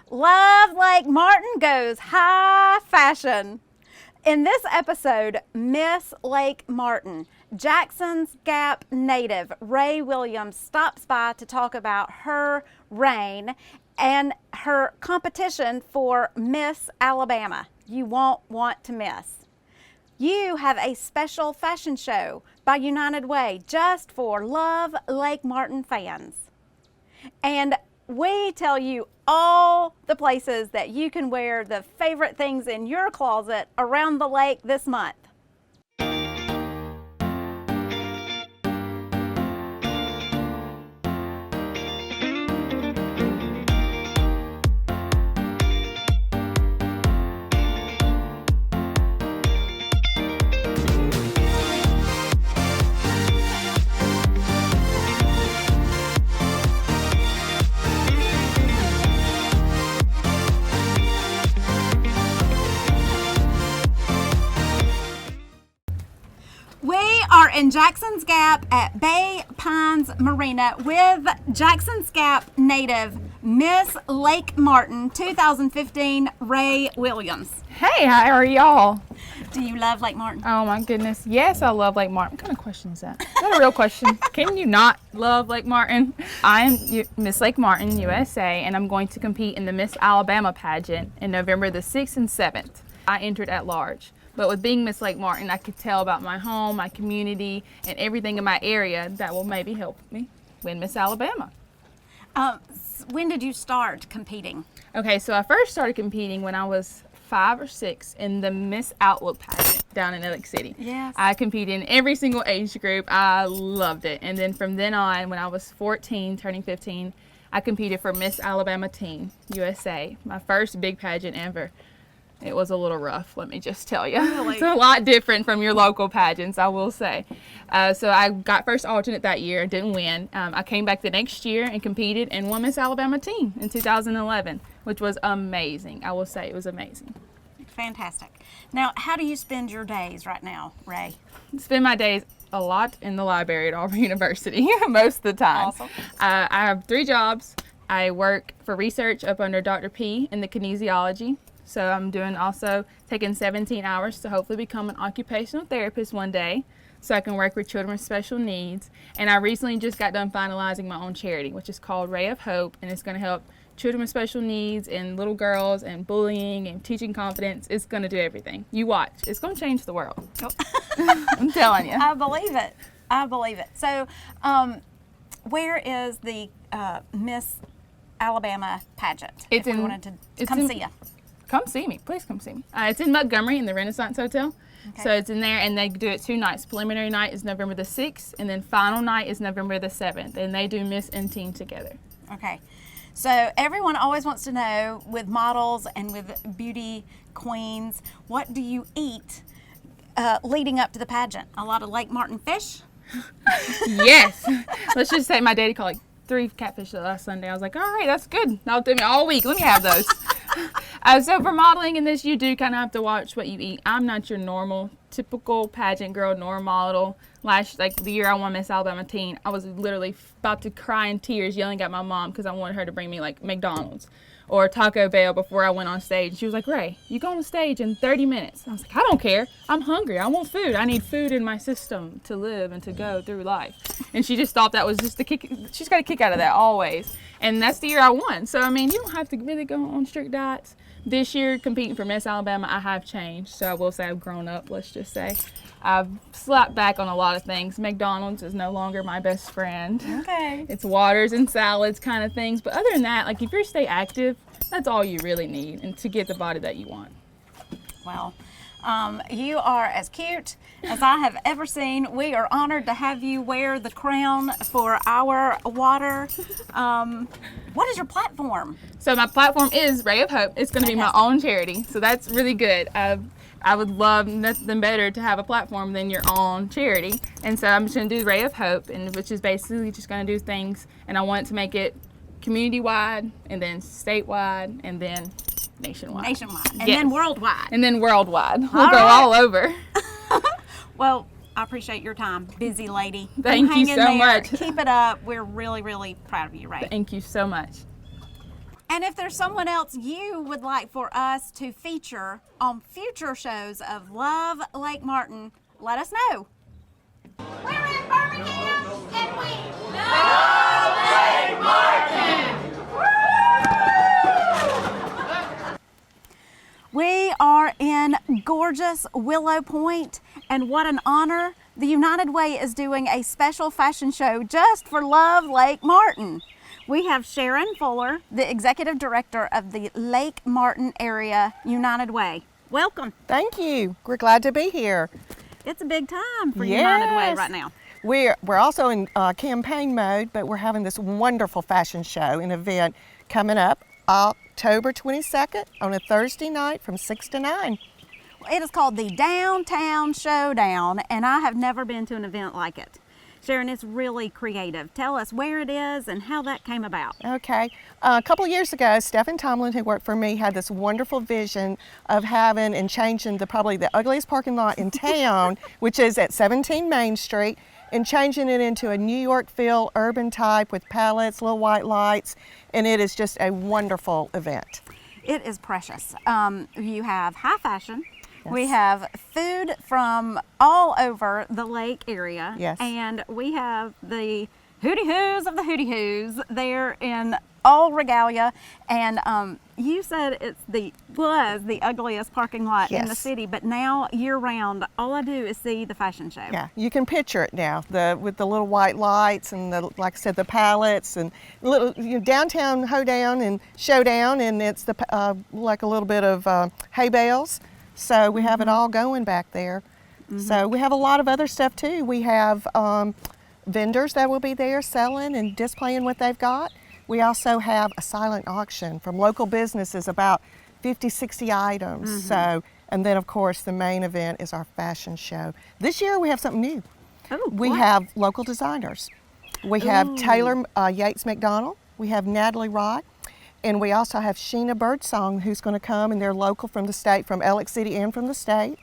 Love Lake Martin goes high fashion. In this episode, Miss Lake Martin, Jackson's Gap native Ray Williams stops by to talk about her reign and her competition for Miss Alabama. You won't want to miss. You have a special fashion show by United Way just for Love Lake Martin fans. And we tell you all the places that you can wear the favorite things in your closet around the lake this month. We are in Jackson's Gap at Bay Pines Marina with Jackson's Gap native Miss Lake Martin 2015 Ray Williams. Hey, how are y'all? Do you love Lake Martin? Oh my goodness, yes, I love Lake Martin. What kind of question is that? Is that a real question? Can you not love Lake Martin? I'm Miss Lake Martin, USA, and I'm going to compete in the Miss Alabama pageant in November the 6th and 7th. I entered at large. But with being Miss Lake Martin, I could tell about my home, my community, and everything in my area that will maybe help me win Miss Alabama. When did you start competing? Okay, so I first started competing when I was 5 or 6 in the Miss Outlook pageant down in Lake City. Yes. I competed in every single age group. I loved it. And then from then on, when I was 14, turning 15, I competed for Miss Alabama Teen USA, my first big pageant ever. It was a little rough, let me just tell you. Really? It's a lot different from your local pageants, I will say. So I got first alternate that year, didn't win. I came back the next year and competed and won Miss Alabama Teen in 2011, which was amazing. I will say it was amazing. Fantastic. Now, how do you spend your days right now, Ray? Spend my days a lot in the library at Auburn University, most of the time. Awesome. I have 3 jobs. I work for research up under Dr. P in the kinesiology. So I'm taking 17 hours to hopefully become an occupational therapist one day so I can work with children with special needs. And I recently just got done finalizing my own charity, which is called Ray of Hope, and it's going to help children with special needs and little girls and bullying and teaching confidence. It's going to do everything. You watch. It's going to change the world. I'm telling you. I believe it. I believe it. So where is the Miss Alabama pageant? It's if we in- wanted to it's come in- see you. Come see me. Please come see me. It's in Montgomery in the Renaissance Hotel. Okay. So it's in there, and they do it 2 nights. Preliminary night is November the 6th, and then final night is November the 7th. And they do Miss and Teen together. Okay. So everyone always wants to know, with models and with beauty queens, what do you eat leading up to the pageant? A lot of Lake Martin fish? Yes. Let's just say my daddy caught like 3 catfish last Sunday. I was like, all right, that's good. That'll do me all week. Let me have those. So for modeling in this, you do kind of have to watch what you eat. I'm not your normal, typical pageant girl, nor model. The year I won Miss Alabama Teen, I was literally about to cry in tears yelling at my mom because I wanted her to bring me like McDonald's or Taco Bell before I went on stage. She was like, Ray, you go on stage in 30 minutes. I was like, I don't care. I'm hungry. I want food. I need food in my system to live and to go through life. And she just thought that was just the kick. She's got a kick out of that always. And that's the year I won. So, I mean, you don't have to really go on strict diets. This year, competing for Miss Alabama, I have changed. So I will say I've grown up, let's just say. I've slapped back on a lot of things. McDonald's is no longer my best friend. Okay. It's waters and salads kind of things. But other than that, like if you stay active, that's all you really need and to get the body that you want. Well, you are as cute as I have ever seen. We are honored to have you wear the crown for our water. What is your platform? So my platform is Ray of Hope. It's going to be my own charity. So that's really good. I would love nothing better to have a platform than your own charity. And so I'm just going to do Ray of Hope, which is basically just going to do things. And I want to make it community-wide and then statewide and then nationwide. Nationwide. And Yes. then worldwide. And then worldwide. We'll All go right. all over. Well, I appreciate your time, busy lady. Thank you Hang in so there. much. Keep it up. We're really, really proud of you, Ray. Thank you so much. And if there's someone else you would like for us to feature on future shows of Love Lake Martin, let us know. We're in Birmingham and we love Lake Martin! We are in gorgeous Willow Point, and what an honor. The United Way is doing a special fashion show just for Love Lake Martin. We have Sharon Fuller, the Executive Director of the Lake Martin Area United Way. Welcome. Thank you. We're glad to be here. It's a big time for United Way Yes. right now. We're also in campaign mode, but we're having this wonderful fashion show and event coming up October 22nd on a Thursday night from 6 to 9. It is called the Downtown Showdown, and I have never been to an event like it. Sharon, it's really creative. Tell us where it is and how that came about. Okay. A couple of years ago, Stephen Tomlin, who worked for me, had this wonderful vision of having and changing probably the ugliest parking lot in town, which is at 17 Main Street, and changing it into a New York feel, urban type with palettes, little white lights, and it is just a wonderful event. It is precious. You have high fashion. Yes. We have food from all over the lake area. Yes. And we have the hooty-hoos of the hooty-hoos there in all regalia. And you said was the ugliest parking lot in the Yes. city, but now year-round, all I do is see the fashion show. Yeah, you can picture it now, with the little white lights and like I said, the palettes and little downtown hoedown and showdown, and it's like a little bit of hay bales. So we have it all going back there. So we have a lot of other stuff too. We have vendors that will be there selling and displaying what they've got. We also have a silent auction from local businesses, about 50, 60 items. So, and then of course the main event is our fashion show. This year we have something new. Oh, We what? have local designers. We have Taylor Yates McDonald. We have Natalie Rott. And we also have Sheena Birdsong, who's going to come, and they're local from the state, from Alex City and from the state.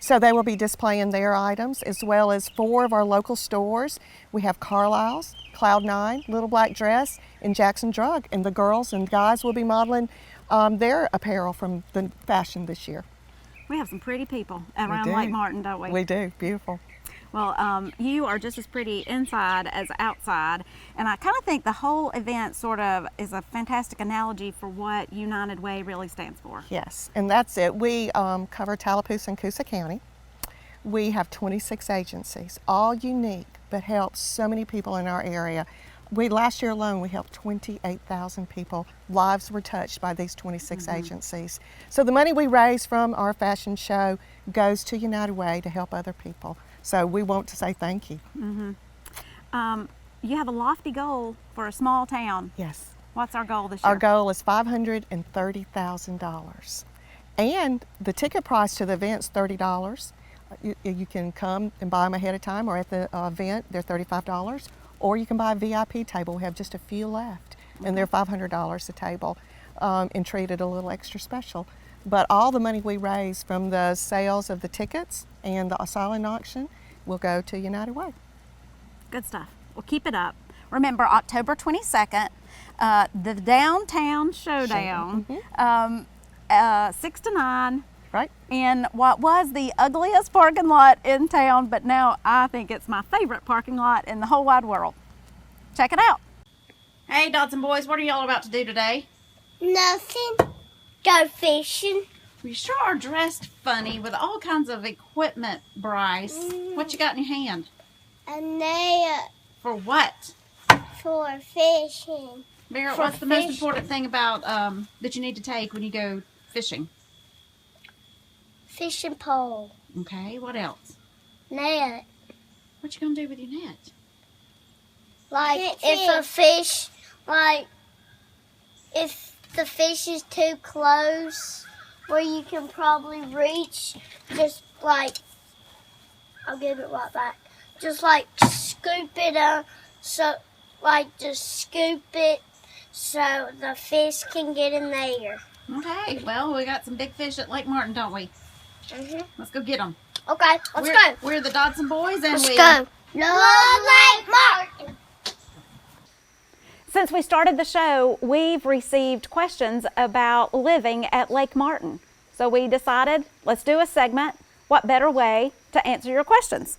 So they will be displaying their items, as well as 4 of our local stores. We have Carlisle's, Cloud9, Little Black Dress, and Jackson Drug. And the girls and guys will be modeling their apparel from the fashion this year. We have some pretty people around do. Lake Martin, don't we? We do, beautiful. Well, you are just as pretty inside as outside, and I kind of think the whole event sort of is a fantastic analogy for what United Way really stands for. Yes, and that's it. We cover Tallapoosa and Coosa County. We have 26 agencies, all unique, but help so many people in our area. Last year alone, we helped 28,000 people. Lives were touched by these 26 agencies. So the money we raise from our fashion show goes to United Way to help other people. So we want to say thank you. You have a lofty goal for a small town. Yes. What's our goal this year? Our goal is $530,000. And the ticket price to the event is $30. You can come and buy them ahead of time, or at the event, they're $35. Or you can buy a VIP table. We have just a few left, and they're $500 a table, and treated a little extra special. But all the money we raise from the sales of the tickets and the silent auction will go to United Way. Good stuff. Well, keep it up. Remember, October 22nd, the Downtown Showdown, 6 to 9. Right? In what was the ugliest parking lot in town, but now I think it's my favorite parking lot in the whole wide world. Check it out. Hey, Dodson boys, what are y'all about to do today? Nothing. Go fishing. We sure are dressed funny with all kinds of equipment, Bryce. What you got in your hand? A net For what? for fishing. Barrett, For what's the most fish. important thing about that you need to take when you go fishing? Fishing pole. Okay, what else? Net. What you gonna do with your net? Like if a fish, if the fish is too close where you can probably reach, just like, I'll give it right back. Just like scoop it up, just scoop it so the fish can get in there. Okay, well, we got some big fish at Lake Martin, don't we? Let's go get them. Okay, let's go. We're the Dodson boys, and Let's go. Love Lake Martin. Since we started the show, we've received questions about living at Lake Martin. So we decided, let's do a segment. What better way to answer your questions?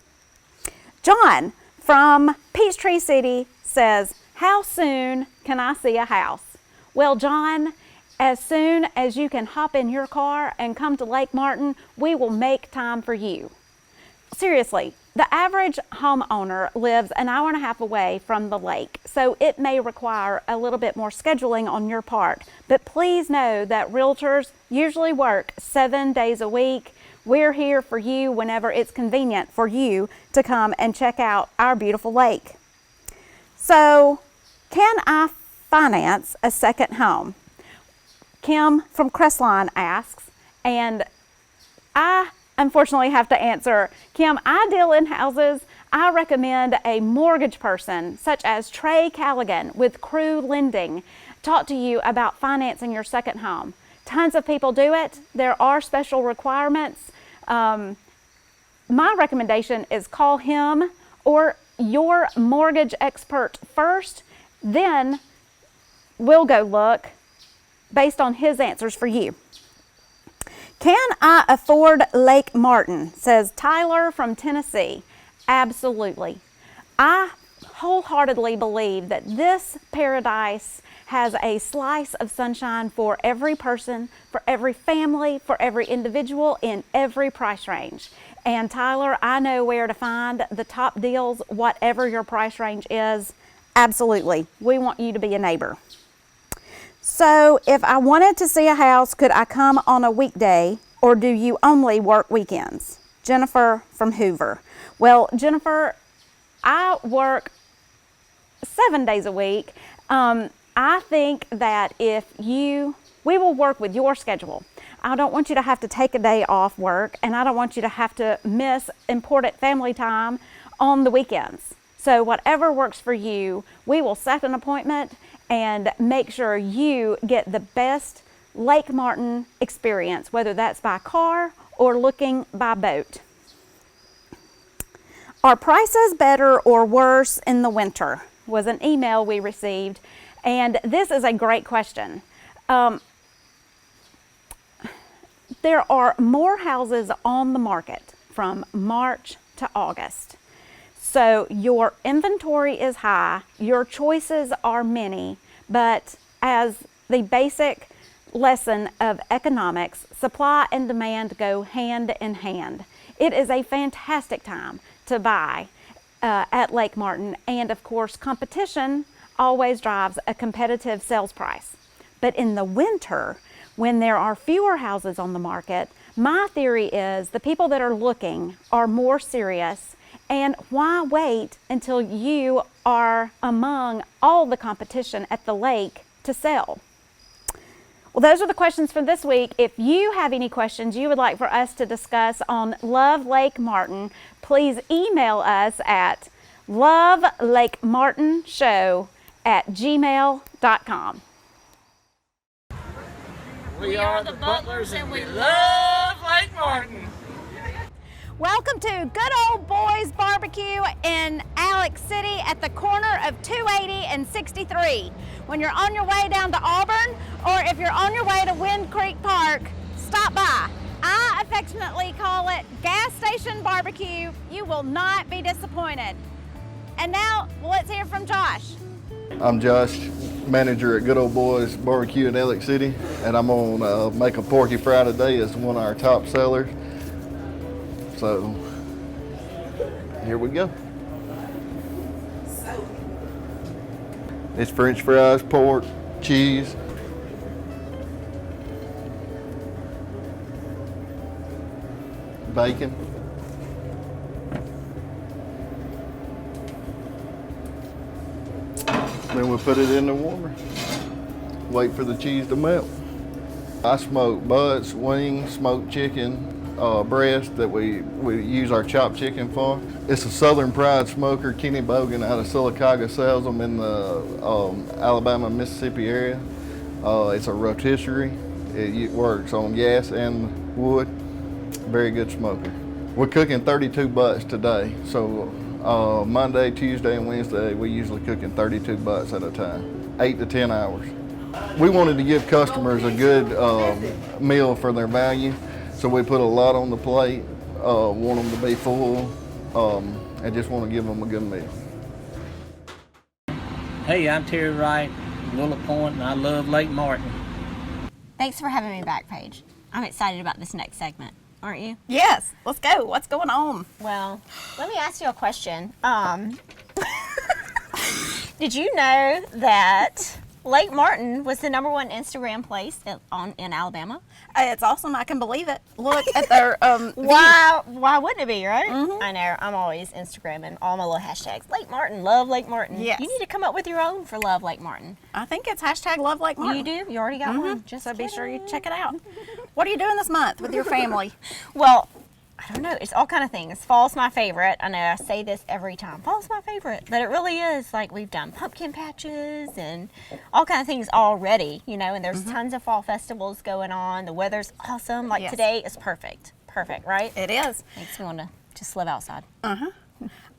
John from Peachtree City says, how soon can I see a house? Well, John, as soon as you can hop in your car and come to Lake Martin, we will make time for you. Seriously, the average homeowner lives an hour and a half away from the lake, so it may require a little bit more scheduling on your part. But please know that realtors usually work 7 days a week. We're here for you whenever it's convenient for you to come and check out our beautiful lake. So, can I finance a second home? Kim from Crestline asks, and I unfortunately have to answer, Kim, I deal in houses. I recommend a mortgage person such as Trey Callaghan with Crew Lending talk to you about financing your second home. Tons of people do it. There are special requirements. My recommendation is call him or your mortgage expert first, then we'll go look based on his answers for you. Can I afford Lake Martin? Says Tyler from Tennessee. Absolutely. I wholeheartedly believe that this paradise has a slice of sunshine for every person, for every family, for every individual in every price range. And Tyler, I know where to find the top deals, whatever your price range is. Absolutely. We want you to be a neighbor. So if I wanted to see a house, could I come on a weekday or do you only work weekends? Jennifer from Hoover. Well, Jennifer, I work 7 days a week. I think that we will work with your schedule. I don't want you to have to take a day off work, and I don't want you to have to miss important family time on the weekends. So whatever works for you, we will set an appointment and make sure you get the best Lake Martin experience, whether that's by car or looking by boat. Are prices better or worse in the winter? Was an email we received, and this is a great question. There are more houses on the market from March to August. So your inventory is high, your choices are many, but as the basic lesson of economics, supply and demand go hand in hand. It is a fantastic time to buy at Lake Martin, and of course competition always drives a competitive sales price. But in the winter, when there are fewer houses on the market, my theory is the people that are looking are more serious. And why wait until you are among all the competition at the lake to sell? Well, those are the questions for this week. If you have any questions you would like for us to discuss on Love Lake Martin, please email us at lovelakemartinshow@gmail.com. We are the Butlers and we love Lake Martin. Welcome to Good Old Boys Barbecue in Alex City at the corner of 280 and 63. When you're on your way down to Auburn, or if you're on your way to Wind Creek Park, stop by. I affectionately call it Gas Station Barbecue. You will not be disappointed. And now, let's hear from Josh. I'm Josh, manager at Good Old Boys Barbecue in Alex City, and I'm gonna make a Porky Fry today as one of our top sellers. So, here we go. It's French fries, pork, cheese, bacon, then we'll put it in the warmer. Wait for the cheese to melt. I smoke butts, wings, smoked chicken, breast that we use our chopped chicken for. It's a Southern Pride smoker. Kenny Bogan out of Sylacauga sells them in the Alabama, Mississippi area. It's a rotisserie. It works on gas and wood. Very good smoker. We're cooking 32 butts today. So Monday, Tuesday, and Wednesday, we usually cooking 32 butts at a time. 8 to 10 hours. We wanted to give customers a good meal for their value, so we put a lot on the plate, want them to be full, and just want to give them a good meal. Hey, I'm Terry Wright, Willow Point, and I love Lake Martin. Thanks for having me back, Paige. I'm excited about this next segment, aren't you? Yes, let's go. What's going on? Well, let me ask you a question. Did you know that Lake Martin was the #1 Instagram place in Alabama? It's awesome. I can believe it. Look at their Why wouldn't it be, right? I know. I'm always Instagramming all my little hashtags. Lake Martin, love Lake Martin. Yes. You need to come up with your own for Love Lake Martin. I think it's hashtag Love Lake Martin. You do? You already got one? Just So be sure you kidding. check it out. What are you doing this month with your family? Well, I don't know. It's all kind of things. Fall's my favorite. I know I say this every time. Fall's my favorite, but it really is. Like, we've done pumpkin patches and all kind of things already, you know, and there's tons of fall festivals going on. The weather's awesome. Like Yes. today is perfect. Perfect, right? It is. Makes me want to just live outside.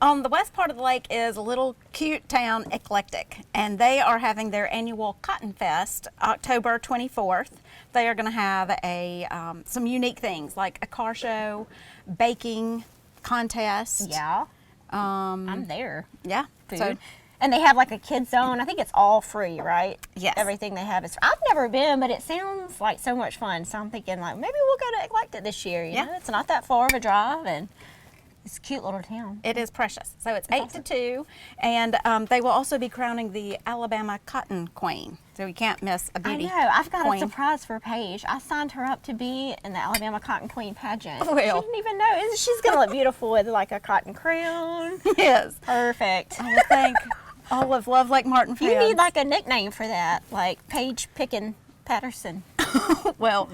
On the west part of the lake is a little cute town, Eclectic, and they are having their annual Cotton Fest, October 24th. They are going to have some unique things like a car show, baking contest. Yeah. I'm there. Yeah. Food. So And they have like a kid zone. I think it's all free, right? Yes. Everything they have is. I've never been, but it sounds like so much fun. So I'm thinking like maybe we'll go to Eclectic this year. You know, it's not that far of a drive, and it's a cute little town. it is precious. So it's 8 to 2, and they will also be crowning the Alabama Cotton Queen. So you can't miss a I beauty know. I've got queen. a surprise for Paige. I signed her up to be in the Alabama Cotton Queen pageant. Well. She didn't even know. She's gonna look beautiful with like a cotton crown. Yes. Perfect. I would thank all of Love Lake Martin fans. You need like a nickname for that, like Paige Pickin Patterson. Well,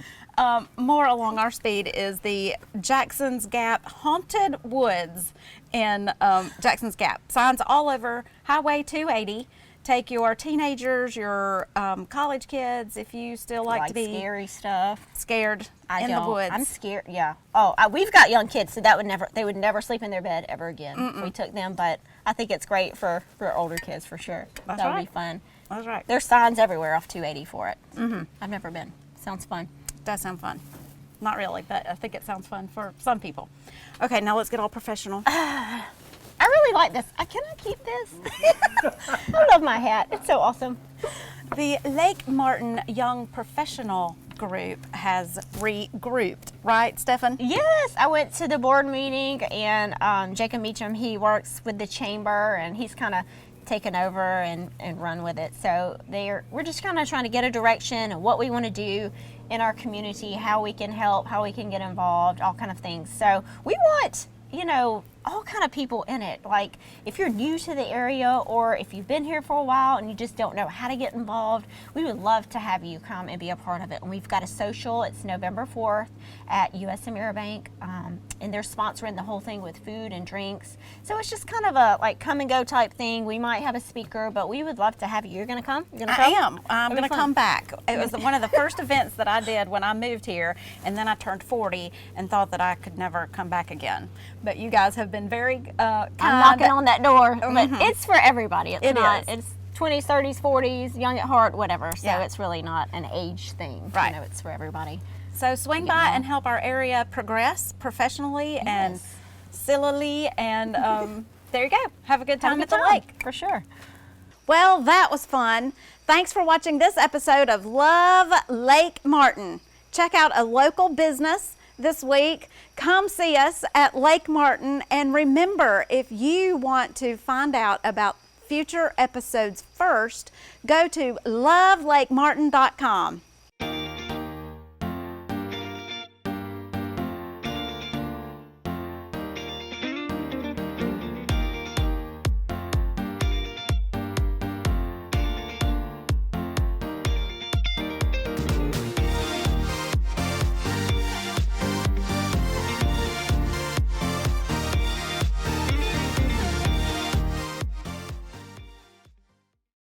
more along our speed is the Jackson's Gap Haunted Woods in Jackson's Gap. Signs all over Highway 280. Take your teenagers, your college kids, if you still like to be scary stuff. scared I in don't. the woods. I'm scared. Yeah. Oh, we've got young kids, so they would never sleep in their bed ever again if we took them. But I think it's great for older kids for sure. That's that would right. be fun. That's right. There's signs everywhere off 280 for it. I've never been. Sounds fun. Does sound fun. Not really, but I think it sounds fun for some people. Okay, now let's get all professional. I really like this. Can I keep this? I love my hat. It's so awesome. The Lake Martin Young Professional Group has regrouped, right, Stefan? Yes, I went to the board meeting, and Jacob Meacham, he works with the chamber, and he's kind of taken over and run with it. So we're just kind of trying to get a direction of what we want to do in our community, how we can help, how we can get involved, all kind of things. So we want, all kind of people in it. Like if you're new to the area or if you've been here for a while and you just don't know how to get involved, we would love to have you come and be a part of it. And we've got a social. It's November 4th at US Ameribank, and they're sponsoring the whole thing with food and drinks. So it's just kind of a like come and go type thing. We might have a speaker, but we would love to have you. You're gonna come? You're gonna I come? am. I'm It'll going be to fun. come back. It was one of the first events that I did when I moved here, and then I turned 40 and thought that I could never come back again. But you guys have been very kind. I'm knocking on that door, but it's for everybody. It not. is. It's 20s, 30s, 40s, young at heart, whatever. So Yeah. it's really not an age thing. Right. It's for everybody. So swing by and help our area progress professionally and Yes. sillily, and there you go. Have a good time Have a at good the time, lake. for sure. Well, that was fun. Thanks for watching this episode of Love Lake Martin. Check out a local business this week. Come see us at Lake Martin. And remember, if you want to find out about future episodes first, go to lovelakemartin.com.